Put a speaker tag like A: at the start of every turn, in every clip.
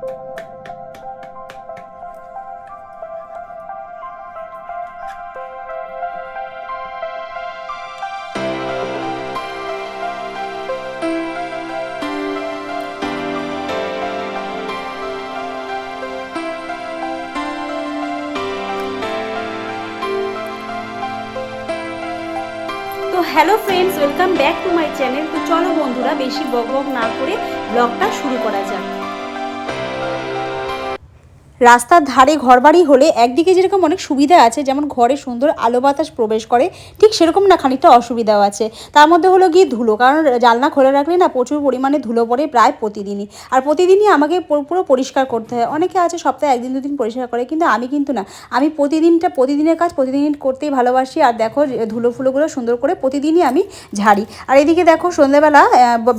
A: তো hello friends, welcome back to my channel. তো চলো বন্ধুরা, বেশি বক বক না করে ব্লগটা শুরু করা যাক। রাস্তার ধারে ঘরবাড়ি হলে একদিকে যেরকম অনেক সুবিধা আছে, যেমন ঘরে সুন্দর আলো বাতাস প্রবেশ করে, ঠিক সেরকম না খানিকটা অসুবিধাও আছে। তার মধ্যে হলো গিয়ে ধুলো, কারণ জানলা খোলা রাখলে না প্রচুর পরিমাণে ধুলো পড়ে প্রায় প্রতিদিনই। আর প্রতিদিনই আমাকে পুরো পরিষ্কার করতে হয়। অনেকে আছে সপ্তাহে একদিন দুদিন পরিষ্কার করে, কিন্তু আমি কিন্তু না, আমি প্রতিদিনের কাজ প্রতিদিন করতেই ভালোবাসি। আর দেখো ধুলো ফুলোগুলো সুন্দর করে প্রতিদিনই আমি ঝাড়ি। আর এদিকে দেখো সন্ধ্যাবেলা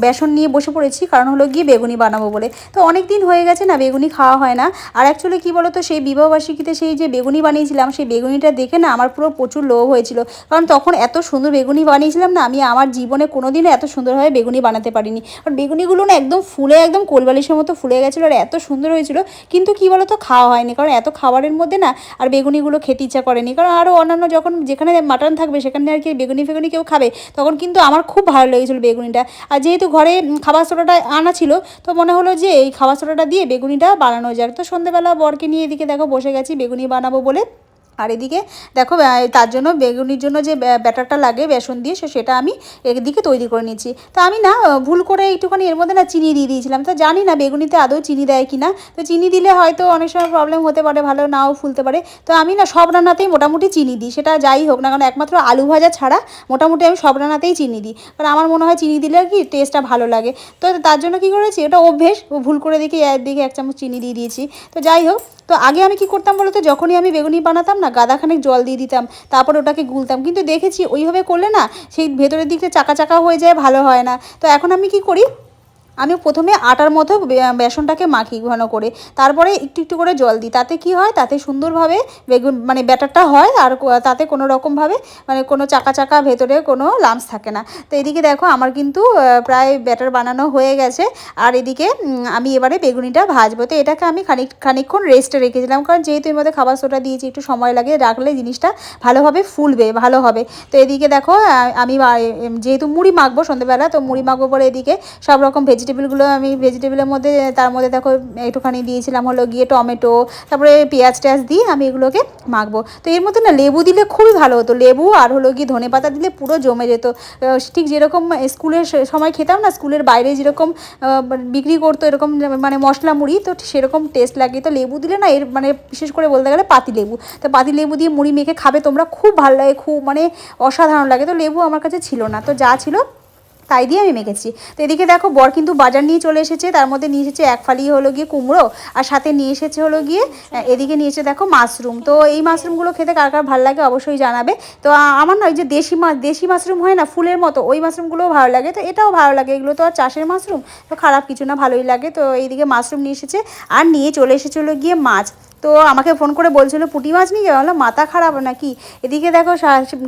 A: বেসন নিয়ে বসে পড়েছি, কারণ হলো গিয়ে বেগুনি বানাবো বলে। তো অনেক দিন হয়ে গেছে না বেগুনি খাওয়া হয় না। আর অ্যাকচুয়ালি কী বলো তো, সেই বিবাহবার্ষিকীতে সেই যে বেগুনি বানিয়েছিলাম, সেই বেগুনিটা দেখে না আমার পুরো প্রচুর লোভ হয়েছিল। কারণ তখন এত সুন্দর বেগুনি বানিয়েছিলাম না, আমি আমার জীবনে কোনোদিনও এত সুন্দরভাবে বেগুনি বানাতে পারিনি। আর বেগুনিগুলো না একদম ফুলে, একদম কোলবালিশের মতো ফুলে গেছিলো, আর এত সুন্দর হয়েছিল। কিন্তু কী বলো তো, খাওয়া হয়নি, কারণ এত খাবারের মধ্যে না আর বেগুনিগুলো খেতে ইচ্ছা করেনি। কারণ আরও অন্যান্য যখন যেখানে মাটন থাকবে সেখানে আর কি বেগুনি ফেগুনি কেউ খাবে, তখন কিন্তু আমার খুব ভালো লেগেছিলো বেগুনিটা। আর যেহেতু ঘরে খাবার সোডাটা আনা ছিল, তো মনে হলো যে এই খাবার সোডাটা দিয়ে বেগুনিটা বানানো যাক। তো সন্ধ্যেবেলা বরকে নিয়ে এদিকে দেখো বসে গেছি বেগুনি বানাবো বলে। আর এদিকে দেখো তার জন্য বেগুনির জন্য যে ব্যাটারটা লাগে বেসন দিয়ে, সেটা আমি এদিকে তৈরি করে নিচ্ছি। তো আমি না ভুল করে একটুখানি এর মধ্যে না চিনি দিয়ে দিয়েছিলাম। তো জানি না বেগুনিতে আদৌ চিনি দেয় কি না। তো চিনি দিলে হয়তো অনেক সময় প্রবলেম হতে পারে, ভালো নাও ফুলতে পারে। তো আমি না সব রান্নাতেই মোটামুটি চিনি দিই, সেটা যাই হোক না, কারণ একমাত্র আলু ভাজা ছাড়া মোটামুটি আমি সব রান্নাতেই চিনি দিই। কারণ আমার মনে হয় চিনি দিলে আর কি টেস্টটা ভালো লাগে। তো তার জন্য কী করেছি, এটা অভ্যেস, ভুল করে দিকে এক চামচ চিনি দিয়ে দিয়েছি। তো যাই হোক, তো আগে আমি কি করতাম বলো তো, যখনই আমি বেগুনি বানাতাম না গাদাখানেক জল দিয়ে দিতাম, তারপর ওটাকে গুলতাম। কিন্তু দেখেছি ওইভাবে করলে না সেই ভেতরের দিকটা চাকা চাকা হয়ে যায়, ভালো হয় না। তো এখন আমি কি করি, আমি প্রথমে আটার মতো বেসনটাকে মাখি ঘন করে, তারপরে একটু একটু করে জল দিই। তাতে কি হয়, তাতে সুন্দরভাবে মানে ব্যাটারটা হয়, আর তাতে কোনো রকমভাবে মানে কোনো চাকা চাকা ভেতরে কোনো লাম্পস থাকে না। তো এদিকে দেখো আমার কিন্তু প্রায় ব্যাটার বানানো হয়ে গেছে। আর এদিকে আমি এবারে বেগুনিটা ভাজবো। তো এটাকে আমি খানিকক্ষণ রেস্টে রেখেছিলাম, কারণ যেহেতু এর মধ্যে খাবার সোডা দিয়েছি, একটু সময় লাগে, রাখলে জিনিসটা ভালোভাবে ফুলবে, ভালো হবে। তো এদিকে দেখো আমি যেহেতু মুড়ি মাখবো সন্ধ্যেবেলা, তো মুড়ি মাখবো বলে এদিকে সব রকম ভেজিটেবলগুলো আমি ভেজিটেবলের মধ্যে, তার মধ্যে দেখো একটুখানি দিয়েছিলাম হলো গিয়ে টমেটো, তারপরে পেঁয়াজ টেয়াজ দিয়ে আমি এগুলোকে মাখবো। তো এর মধ্যে না লেবু দিলে খুবই ভালো হতো, লেবু আর হলো গিয়ে ধনেপাতা দিলে পুরো জমে যেত। ঠিক যেরকম স্কুলের সময় খেতাম না, স্কুলের বাইরে যেরকম বিক্রি করতো এরকম মানে মশলা মুড়ি, তো সেরকম টেস্ট লাগে। তো লেবু দিলে না, এর মানে বিশেষ করে বলতে গেলে পাতি লেবু, তো পাতি লেবু দিয়ে মুড়ি মেখে খাবে তোমরা, খুব ভালো লাগে, খুব মানে অসাধারণ লাগে। তো লেবু আমার কাছে ছিল না, তো যা ছিল তাই দিয়ে আমি মেখেছি। তো এদিকে দেখো বর কিন্তু বাজার নিয়ে চলে এসেছে, তার মধ্যে নিয়ে এসেছে এক ফালি হলো গিয়ে কুমড়ো, আর সাথে নিয়ে এসেছে হলো গিয়ে এদিকে নিয়ে এসেছে দেখো মাশরুম। তো এই মাশরুমগুলো খেতে কার কার ভালো লাগে অবশ্যই জানাবে। তো আমার না ওই যে দেশি মাশরুম হয় না ফুলের মতো, ওই মাশরুমগুলোও ভালো লাগে। তো এটাও ভালো লাগে, এগুলো তো আর চাষের মাশরুম, তো খারাপ কিছু না, ভালোই লাগে। তো এইদিকে মাশরুম নিয়ে এসেছে, আর নিয়ে চলে এসেছে হলো গিয়ে মাছ। তো আমাকে ফোন করে বলছিল পুঁটি মাছ নিয়ে যাওয়া, মাথা খারাপ নাকি। এদিকে দেখো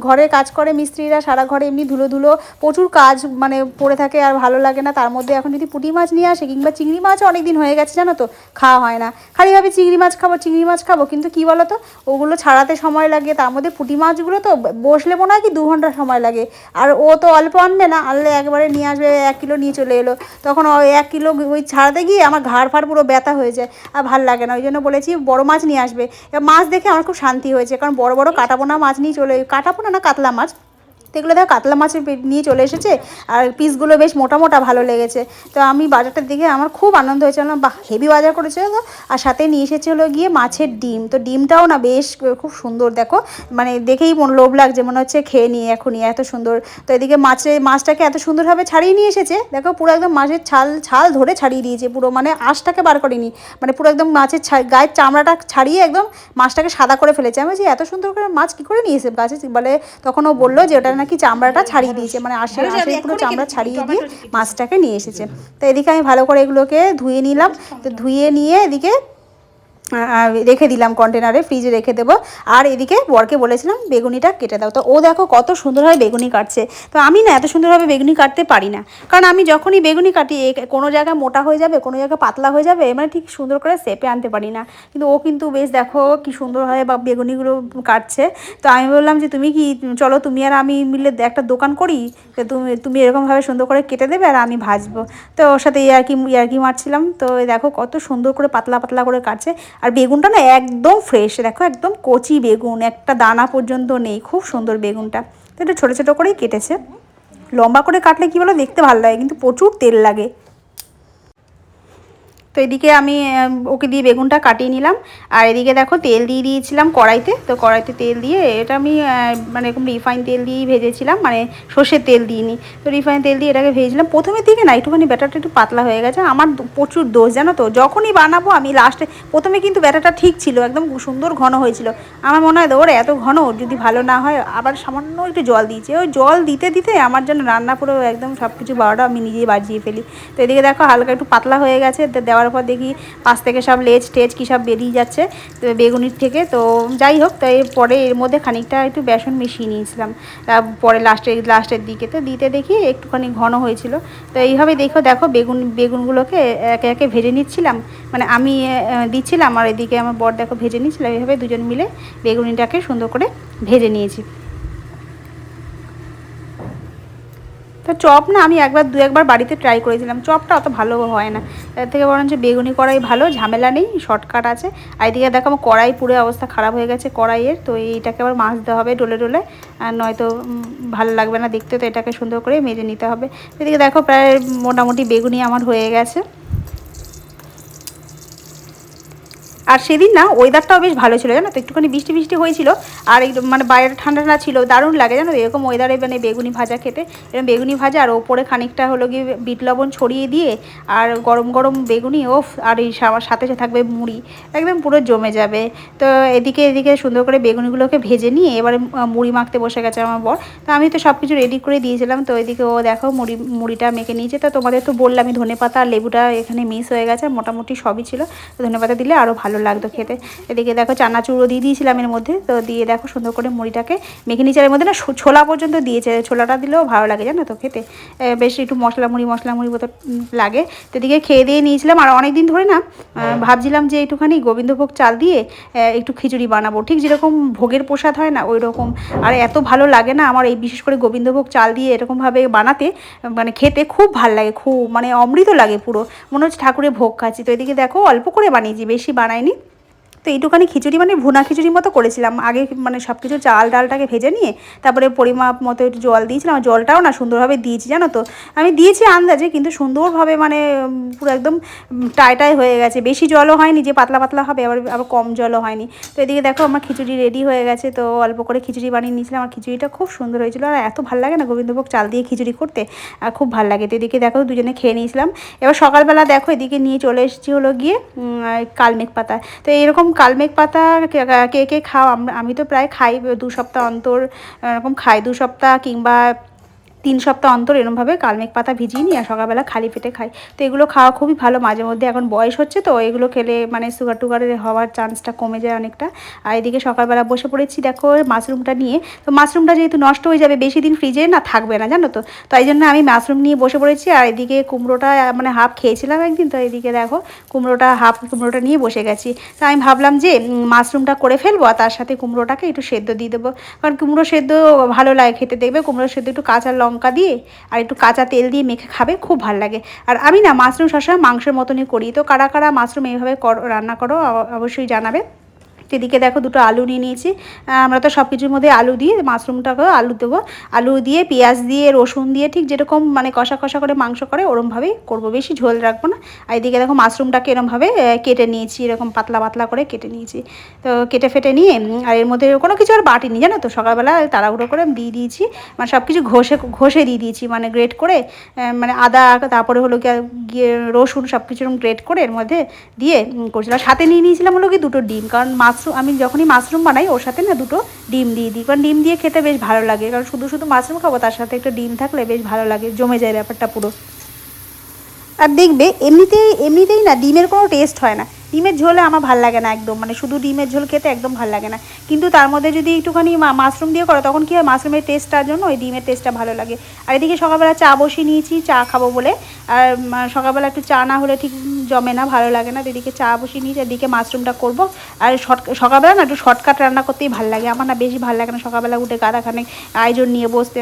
A: ঘরে কাজ করে মিস্ত্রিরা, সারা ঘরে এমনি ধুলো ধুলো প্রচুর কাজ মানে পড়ে থাকে, আর ভালো লাগে না। তার মধ্যে এখন যদি পুঁটি মাছ নিয়ে আসে, কিংবা চিংড়ি মাছও অনেক দিন হয়ে গেছে জানো তো খাওয়া হয় না, খালি ভাবে চিংড়ি মাছ খাবো, কিন্তু কী বলো তো, ওগুলো ছাড়াতে সময় লাগে। তার মধ্যে পুঁটি মাছগুলো তো বসলে মনে হয় কি 2 ঘন্টা সময় লাগে। আর ও তো অল্প আনবে না, আনলে একবারে নিয়ে আসবে 1 কিলো নিয়ে চলে এলো, তখন ওই 1 কিলো ওই ছাড়াতে গিয়ে আমার ঘাড় ফাড় পুরো ব্যথা হয়ে যায়, আর ভাল লাগে না। ওই জন্য বলেছি বড় মাছ নিয়ে আসবে। এবার মাছ দেখে আমার খুব শান্তি হয়েছে, কারণ বড় বড় কাটাপোনা মাছ নিয়ে কাটাপোনা না কাতলা মাছ, তো এগুলো দেখো কাতলা মাছের নিয়ে চলে এসেছে, আর পিসগুলো বেশ মোটা মোটা ভালো লেগেছে। তো আমি বাজারটার দিকে আমার খুব আনন্দ হয়েছে, বাহ হেভি বাজার করেছে। তো আর সাথে নিয়ে এসেছে হলো গিয়ে মাছের ডিম। তো ডিমটাও না বেশ খুব সুন্দর, দেখো মানে দেখেই লোভ লাগছে, মনে হচ্ছে খেয়ে নিয়ে এখনই, এত সুন্দর। তো এদিকে মাছটাকে এত সুন্দরভাবে ছাড়িয়ে নিয়ে এসেছে, দেখো পুরো একদম মাছের ছাল ধরে ছাড়িয়ে দিয়েছে, পুরো মানে আঁশটাকে বার করেনি, মানে পুরো একদম মাছের গায়ের চামড়াটা ছাড়িয়ে একদম মাছটাকে সাদা করে ফেলেছে। আমি বলছি এত সুন্দর করে মাছ কী করে নিয়ে এসে গাছে, বলে তখন ও বললো যে ওটা নাকি চামড়াটা ছাড়িয়ে দিয়েছে, মানে আঁশের পুরো চামড়া ছাড়িয়ে দিয়ে মাছটাকে নিয়ে এসেছে। তো এদিকে আমি ভালো করে এগুলোকে ধুয়ে নিলাম। তো ধুয়ে নিয়ে এদিকে রেখে দিলাম কন্টেনারে, ফ্রিজে রেখে দেবো। আর এদিকে বরকে বলেছিলাম বেগুনিটা কেটে দাও, তো ও দেখো কত সুন্দরভাবে বেগুনি কাটছে। তো আমি না এত সুন্দরভাবে বেগুনি কাটতে পারি না, কারণ আমি যখনই বেগুনি কাটি কোনো জায়গায় মোটা হয়ে যাবে, কোনো জায়গায় পাতলা হয়ে যাবে, মানে ঠিক সুন্দর করে শেপে আনতে পারি না। কিন্তু ও কিন্তু বেশ দেখো কি সুন্দরভাবে বা বেগুনিগুলো কাটছে। তো আমি বললাম যে তুমি কি, চলো তুমি আর আমি মিলে একটা দোকান করি, তো তুমি এরকমভাবে সুন্দর করে কেটে দেবে আর আমি ভাজবো। তো ওর সাথে ইয়ার্কি মারছিলাম। তো দেখো কত সুন্দর করে পাতলা পাতলা করে কাটছে। আর বেগুনটা না একদম ফ্রেশ, দেখো একদম কচি বেগুন, একটা দানা পর্যন্ত নেই, খুব সুন্দর বেগুনটা। তো একটু ছোটো ছোটো করেই কেটেছে। লম্বা করে কাটলে কী বলো দেখতে ভালো লাগে, কিন্তু প্রচুর তেল লাগে। তো এদিকে আমি ওকে দিয়ে বেগুনটা কাটিয়ে নিলাম। আর এদিকে দেখো তেল দিয়ে দিয়েছিলাম কড়াইতে। তো কড়াইতে তেল দিয়ে এটা আমি মানে এরকম রিফাইন তেল দিয়েই ভেজেছিলাম, মানে সর্ষের তেল দিইনি। তো রিফাইন তেল দিয়ে এটাকে ভেজেছিলাম। প্রথমের দিকে না একটুখানি ব্যাটারটা একটু পাতলা হয়ে গেছে, আমার প্রচুর দোষ জানো তো। যখনই বানাবো আমি লাস্টে, প্রথমে কিন্তু ব্যাটারটা ঠিক ছিল, একদম সুন্দর ঘন হয়েছিল। আমার মনে হয় ওর এত ঘন যদি ভালো না হয়, আবার সামান্য একটু জল দিয়েছি। ওই জল দিতে দিতে আমার জন্য রান্না পুরো একদম সব কিছু 12টা আমি নিজেই বাজিয়ে ফেলি। তো এদিকে দেখো হালকা একটু পাতলা হয়ে গেছে, দেওয়ার পর দেখি পাশ থেকে সব লেজ টেজ কী সব বেরিয়ে যাচ্ছে বেগুনির থেকে। তো যাই হোক, তো এরপরে এর মধ্যে খানিকটা একটু বেসন মিশিয়ে নিয়েছিলাম পরে লাস্টের দিকে। তো দিতে দেখি একটুখানি ঘন হয়েছিল। তো এইভাবে দেখো বেগুনগুলোকে একে একে ভেজে নিচ্ছিলাম, মানে আমি দিচ্ছিলাম আর এদিকে আমার বর দেখো ভেজে নিচ্ছিলাম। এইভাবে দুজন মিলে বেগুনিটাকে সুন্দর করে ভেজে নিয়েছি। তো চপ না আমি দু একবার বাড়িতে ট্রাই করেছিলাম, চপটা অত ভালো হয় না। এর থেকে বরঞ্চ বেগুনি কড়াই ভালো, ঝামেলা নেই, শর্টকাট আছে। আর এদিকে দেখো আমার কড়াই পুরো অবস্থা খারাপ হয়ে গেছে কড়াইয়ের। তো এইটাকে আবার মাজতে হবে ডলে ডলে, আর নয়তো ভালো লাগবে না দেখতে। তো এটাকে সুন্দর করে মেজে নিতে হবে। এদিকে দেখো প্রায় মোটামুটি বেগুনি আমার হয়ে গেছে। আর সেদিন না ওয়েদারটাও বেশ ভালো ছিল জানো তো, একটুখানি বৃষ্টি বৃষ্টি হয়েছিল। আর একটু মানে বাইরে ঠান্ডা ঠান্ডা ছিল, দারুণ লাগে জানো এরকম ওয়েদারে, মানে বেগুনি ভাজা খেতে। এরকম বেগুনি ভাজা আর ওপরে খানিকটা হলো গিয়ে বিট লবণ ছড়িয়ে দিয়ে, আর গরম গরম বেগুনি ওফ, আর এই সাথে থাকবে মুড়ি, একদম পুরো জমে যাবে। তো এদিকে সুন্দর করে বেগুনিগুলোকে ভেজে নিয়ে এবারে মুড়ি মাখতে বসে গেছে আমার বর। তো আমি তো সব কিছু রেডি করে দিয়েছিলাম। তো এদিকে ও দেখো মুড়িটা মেখে নিয়েছে। তো তোমাদের তো বললাম আমি ধনেপাতা আর লেবুটা এখানে মিস হয়ে গেছে, মোটামুটি সবই ছিল। তো ধনেপাতা দিলে আরও ভালো লাগতো খেতে। এদিকে দেখো চানাচুরও দিয়ে দিয়েছিলাম এর মধ্যে। তো দিয়ে দেখো সুন্দর করে মুড়িটাকে মেখে নিচে। এর মধ্যে না ছোলা পর্যন্ত দিয়েছে, ছোলাটা দিলেও ভালো লাগে জানো তো খেতে, বেশ একটু মশলা মুড়ি মতো লাগে। তো এদিকে খেয়ে দিয়ে নিয়েছিলাম। আর অনেক দিন ধরে না ভাবছিলাম যে একটুখানি গোবিন্দভোগ চাল দিয়ে একটু খিচুড়ি বানাবো, ঠিক যেরকম ভোগের প্রসাদ হয় না ওই রকম। আর এত ভালো লাগে না আমার এই বিশেষ করে গোবিন্দভোগ চাল দিয়ে এরকমভাবে বানাতে, মানে খেতে খুব ভালো লাগে, খুব মানে অমৃত লাগে পুরো, মনে হচ্ছে ঠাকুরের ভোগ খাচ্ছি। তো এদিকে দেখো অল্প করে বানিয়েছি, বেশি বানাইনি। তো এইটুখানি খিচুড়ি মানে ভুনা খিচুড়ির মতো করেছিলাম আগে, মানে সব কিছু চাল ডালটাকে ভেজে নিয়ে তারপরে পরিমাপ মতো একটু জল দিয়েছিলাম। জলটাও না সুন্দরভাবে দিয়েছি জানো তো, আমি দিয়েছি আন্দাজে, কিন্তু সুন্দরভাবে মানে পুরো একদম টাই হয়ে গেছে, বেশি জলও হয়নি যে পাতলা পাতলা হবে, আবার কম জলও হয়নি। তো এদিকে দেখো আমার খিচুড়ি রেডি হয়ে গেছে। তো অল্প করে খিচুড়ি বানিয়ে নিয়েছিলাম, আর খিচুড়িটা খুব সুন্দর হয়েছিল। আর এত ভালো লাগে না গোবিন্দভোগ চাল দিয়ে খিচুড়ি করতে, আর খুব ভালো লাগে। তো এদিকে দেখো দুজনে খেয়ে নিয়েছিলাম। এবার সকালবেলা দেখো এদিকে নিয়ে চলে এসেছি হলো গিয়ে কালমেঘ পাতা। তো এরকম কালমেঘ পাতা কে কে খাও? আমি তো প্রায় খাই 2 সপ্তাহ অন্তর, এরকম খাই 2 সপ্তাহ কিংবা 3 সপ্তাহ অন্তর এরমভাবে কালমেঘ পাতা ভিজিয়ে নিই আর সকালবেলা খালি পেটে খাই। তো এগুলো খাওয়া খুবই ভালো, মাঝে মধ্যে এখন বয়স হচ্ছে তো এগুলো খেলে মানে সুগার টুগারের হওয়ার চান্সটা কমে যায় অনেকটা। আর এদিকে সকালবেলা বসে পড়েছি দেখো মাশরুমটা নিয়ে। তো মাশরুমটা যেহেতু নষ্ট হয়ে যাবে, বেশি দিন ফ্রিজে না থাকবে না জানো তো, তাই জন্য আমি মাশরুম নিয়ে বসে পড়েছি। আর এদিকে কুমড়োটা মানে হাফ খেয়েছিলাম একদিন, তো এদিকে দেখো কুমড়োটা নিয়ে বসে গেছি। তো আমি ভাবলাম যে মাশরুমটা করে ফেলবো আর তার সাথে কুমড়োটাকে একটু সেদ্ধ দিয়ে দেবো, কারণ কুমড়ো সেদ্ধ ভালো লাগে খেতে, দেখবে কুমড়ো সেদ্ধ একটু কাঁচা লঙ্কা দিয়ে আর একটু কাঁচা তেল দিয়ে মেখে খাবে, খুব ভালো লাগে। আর আমি না মাশরুম সবসময় মাংসের মতনই করি। তো কারা কারা মাশরুম এইভাবে রান্না করো অবশ্যই জানাবে। এদিকে দেখো দুটো আলু নিয়ে নিয়েছি। আমরা তো সব কিছুর মধ্যে আলু দিয়ে মাশরুমটাকেও আলু দেবো, আলু দিয়ে পেঁয়াজ দিয়ে রসুন দিয়ে ঠিক যেরকম মানে কষা কষা করে মাংস করে ওরমভাবেই করবো, বেশি ঝোল রাখবো না। আর এদিকে দেখো মাশরুমটাকে এরমভাবে কেটে নিয়েছি, এরকম পাতলা পাতলা করে কেটে নিয়েছি। তো কেটে ফেটে নিয়ে আর এর মধ্যে কোনো কিছু আর বাটিনি জানো তো, সকালবেলা তাড়াহুড়ো করে দিয়ে দিয়েছি, মানে সব কিছু ঘষে দিয়ে দিয়েছি, মানে গ্রেট করে, মানে আদা তারপরে হলো গিয়ে রসুন সব কিছু গ্রেট করে এর মধ্যে দিয়ে করছিলাম। সাথে নিয়ে নিয়েছিলাম হলো কি 2টো ডিম, কারণ আমি যখনই মাশরুম বানাই ওর সাথে না 2টো ডিম দিয়ে দিই, কারণ ডিম দিয়ে খেতে বেশ ভালো লাগে, কারণ শুধু শুধু মাশরুম খাবো তার সাথে একটা ডিম থাকলে বেশ ভালো লাগে, জমে যায় ব্যাপারটা পুরো। আর দেখবে এমনিতেই না ডিমের কোনো টেস্ট হয় না, ডিমের ঝোলে আমার ভাল লাগে না একদম, মানে শুধু ডিমের ঝোল খেতে একদম ভাল লাগে না। কিন্তু তার মধ্যে যদি একটুখানি মাশরুম দিয়ে করো তখন কী হয়, মাশরুমের টেস্টটার জন্য ওই ডিমের টেস্টটা ভালো লাগে। আর এদিকে সকালবেলা চা বসিয়ে নিয়েছি চা খাবো বলে। আর সকালবেলা একটু চা না হলে ঠিক জমে না, ভালো লাগে না। এদিকে চা বসিয়ে নিয়েছি, এদিকে মাশরুমটা করবো। আর সকালবেলা না একটু শর্টকাট রান্না করতেই ভালো লাগে, আমার না বেশি ভালো লাগে না সকালবেলা উঠে গাদাখানে আয়োজন নিয়ে বসতে।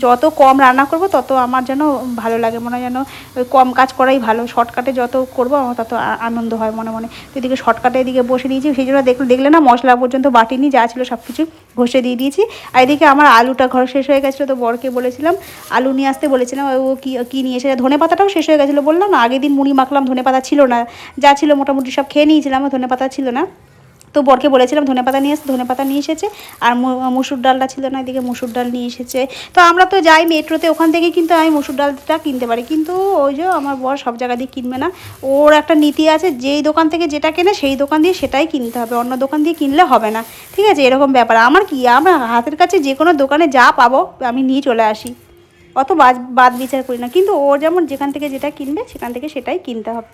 A: যত কম রান্না করবো তত আমার যেন ভালো লাগে, মনে হয় যেন কম কাজ করাই ভালো। শর্টকাটে যত করবো আমার তত আনন্দ হয় মনে মনে। তো এদিকে শর্টকাটে এদিকে বসে দিয়েছি, সেই জন্য দেখলে না মশলা পর্যন্ত বাটিনি, যা ছিল সব কিছু ঘষে দিয়ে দিয়েছি। আর এদিকে আমার আলুটা ঘর শেষ হয়ে গেছিলো, তো বরকে বলেছিলাম আলু নিয়ে আসতে বলেছিলাম, ও কী নিয়ে এসে, ধনে পাতাটাও শেষ হয়ে গেছিলো। বললাম না আগের দিন মুড়ি মাখলাম, ধনে পাতা ছিল না, যা ছিল মোটামুটি সব খেয়ে নিয়েছিলাম, ধনে পাতা ছিল না। তো বরকে বলেছিলাম ধনে পাতা নিয়ে আসতে, ধনে পাতা নিয়ে এসেছে। আর মুসুর ডালটা ছিল না, এদিকে মুসুর ডাল নিয়ে এসেছে। তো আমরা তো যাই মেট্রোতে, ওখান থেকে কিন্তু আমি মুসুর ডালটা কিনতে পারি, কিন্তু ওই যে আমার বর সব জায়গা দিয়ে কিনবে না। ওর একটা নীতি আছে, যেই দোকান থেকে যেটা কেনে সেই দোকান দিয়ে সেটাই কিনতে হবে, অন্য দোকান দিয়ে কিনলে হবে না। ঠিক আছে, এরকম ব্যাপার। আমার কি, আমার হাতের কাছে যে কোনো দোকানে যা পাবো আমি নিয়ে চলে আসি, অত বাদ বিচার করি না। কিন্তু ও যেমন যেখান থেকে যেটা কিনবে সেখান থেকে সেটাই কিনতে হবে।